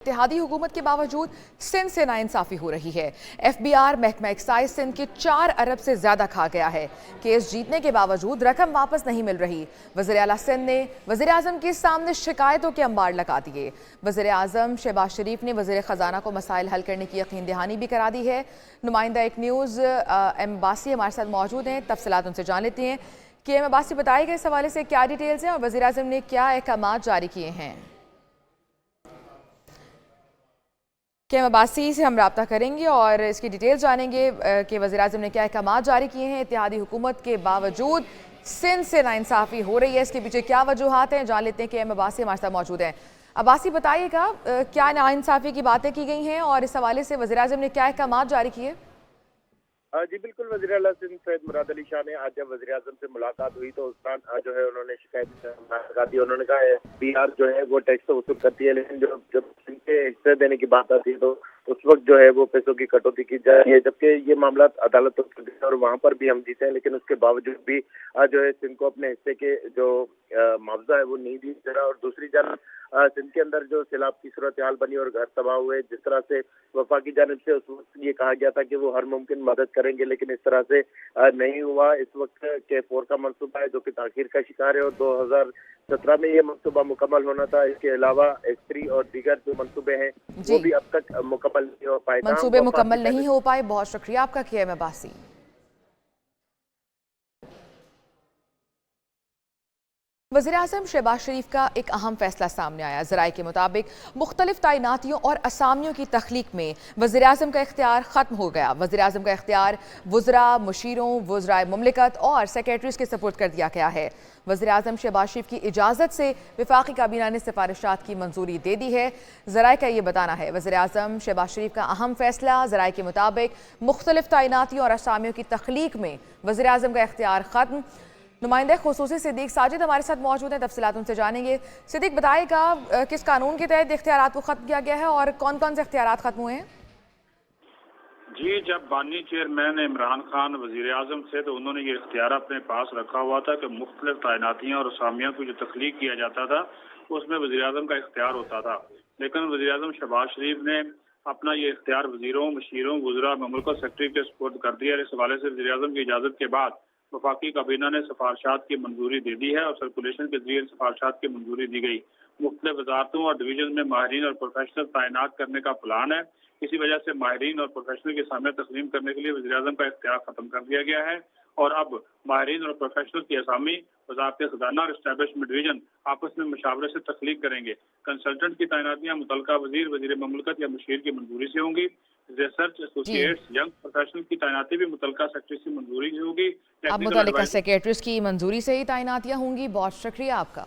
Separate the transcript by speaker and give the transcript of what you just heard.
Speaker 1: इत्तेहादी हुकूमत के बावजूद सिंध से नाइंसाफी हो रही है। FBI महकमा एक्साइज सिंध के 4 अरब से ज्यादा खा गया है। केस जीतने के बावजूद रकम वापस नहीं मिल रही। वज़ीर आला सिंध ने वज़ीर आज़म के सामने शिकायतों के अंबार लगा दिए। वज़ीर आज़म शहबाज शरीफ ने वज़ीर ख़जाना को मसाइल हल करने की यकीन दहानी भी करा दी है। नुमाइंदा एक न्यूज़ एम अब्बासी हमारे साथ मौजूद हैं, तफसीलात उनसे जान लेते हैं कि एम अब्बासी बताएगा इस हवाले से क्या डिटेल्स हैं और वज़ीर आज़म ने क्या अहकाम जारी किए हैं। एम अब्बासी से हम रब्ता करेंगे और इसकी डिटेल जानेंगे कि वज़ीर आज़म ने क्या अहकाम जारी किए हैं। इत्तेहादी हुकूमत के बावजूद सिंध से नाइंसाफ़ी हो रही है, इसके पीछे क्या वजूहात हैं, जान लेते हैं कि एम अब्बासी हमारे साथ मौजूद हैं। अब्बासी बताइएगा क्या नाइंसाफ़ी की बातें की गई हैं और इस हवाले से वज़ीर आज़म ने क्या अहकाम जारी किए।
Speaker 2: जी बिल्कुल, वज़ीर आला सिंध सैयद मुराद अली शाह ने आज जब वज़ीर आज़म से मुलाकात हुई तो उस दौरान जो है उन्होंने शिकायत लगा दी। उन्होंने कहा FBI जो है वो टैक्स तो वसूल करती है, लेकिन जब सिंध के हिस्से देने की बात आती है तो उस वक्त जो है वो पैसों की कटौती की जा रही है, जबकि ये मामला अदालत और वहाँ पर भी हम जीते हैं, लेकिन उसके बावजूद भी जो है सिंध को अपने हिस्से के जो मुआवजा है वो नहीं दी जा रहा। और दूसरी जानब सिंध के अंदर जो सैलाब की सूरत हाल बनी और घर तबाह हुए, जिस तरह से वफाक की जानिब से उस वक्त ये कहा गया था कि वो हर मुमकिन मदद करेंगे, लेकिन इस तरह से नहीं हुआ। इस वक्त के 4 का मनसूबा है जो कि ताखीर का शिकार है और 2017 में ये मनसूबा मुकम्मल होना था। इसके अलावा X3 और दीगर जो मनसूबे हैं वो भी अब तक मुकम्मल नहीं हो पाए।
Speaker 1: मनसूबे मुकम्मल नहीं हो पाए। बहुत शुक्रिया आपका एम अब्बासी। वज़ीर आज़म शहबाज शरीफ का एक अहम फैसला सामने आया। ज़राए के मुताबिक मुख्तलिफ तैनातियों और असामियों की तख्लीक में वज़ीर आज़म का इख्तियार ख़त्म हो गया। वज़ीर आज़म का इख्तियार वुज़रा, मुशीरों, वुज़राए मुमलिकत और सेक्रेटरीज़ के सपुर्द कर दिया गया है। वज़ीर आज़म शहबाज शरीफ की इजाज़त से वफाकी काबीना ने सिफारिशात की मंजूरी दे दी है। ज़राए का ये बताना है। वज़ीर आज़म शहबाज शरीफ का अहम फैसला। ज़राए के मुताबिक मुख्तलिफ तैनातियों और असामियों की तख्लीक में वज़ीर आज़म का इख्तियार ख़त्म। नुमाइंदा खुसूसी सिद्दीक साजिद हमारे साथ मौजूद हैं, तफसीलात उनसे जानेंगे। सिद्दीक बताएगा किस कानून के तहत इख्तियारात को ख़त्म किया गया है और कौन कौन से इख्तियारात ख़त्म हुए हैं।
Speaker 3: जी, जब बानी चेयरमैन इमरान खान वज़ीर आज़म थे तो उन्होंने ये इख्तियार अपने पास रखा हुआ था कि मुख्तलिफ तैनातियाँ और असामियों को जो तख्लीक किया जाता था उसमें वज़ीर आज़म का इख्तियार होता था, लेकिन वज़ीर आज़म शहबाज शरीफ ने अपना ये इख्तियार वज़ीरों, मुशीरों, वुज़रा, मुमलिकत सेक्रेटरी के सुपुर्द कर दिया। इस हवाले से वज़ीर आज़म की इजाज़त के बाद वफाकी काबीना ने सिफारिशात की मंजूरी दे दी है और सर्कुलेशन के जरिए सिफारिशात की मंजूरी दी गई। मुख्तलिफ वजारतों और डिवीजन में माहिरीन और प्रोफेशनल तैनात करने का प्लान है। इसी वजह से माहिरीन और प्रोफेशनल के सामने तस्लीम करने के लिए वज़ीर आज़म का इख्तियार खत्म कर दिया गया है और अब माहिरीन और प्रोफेशनल की असामी वज़ारत ख़ज़ाना और एस्टैब्लिशमेंट डिवीजन आपस में मुशावरे से तख्लीक करेंगे। कंसल्टेंट की तैनातियाँ मुतलका वज़ीर, वज़ीर ममलकत या मुशीर की मंजूरी से होंगी। रिसर्च एसोसिएट्स, यंग प्रोफेशनल की तैनाती भी मुतलका सेक्रेटरी की मंजूरी से होगी।
Speaker 1: अब मुतल्लिका सेक्रेटरीज की मंजूरी से ही तैनातियाँ होंगी। बहुत शुक्रिया आपका।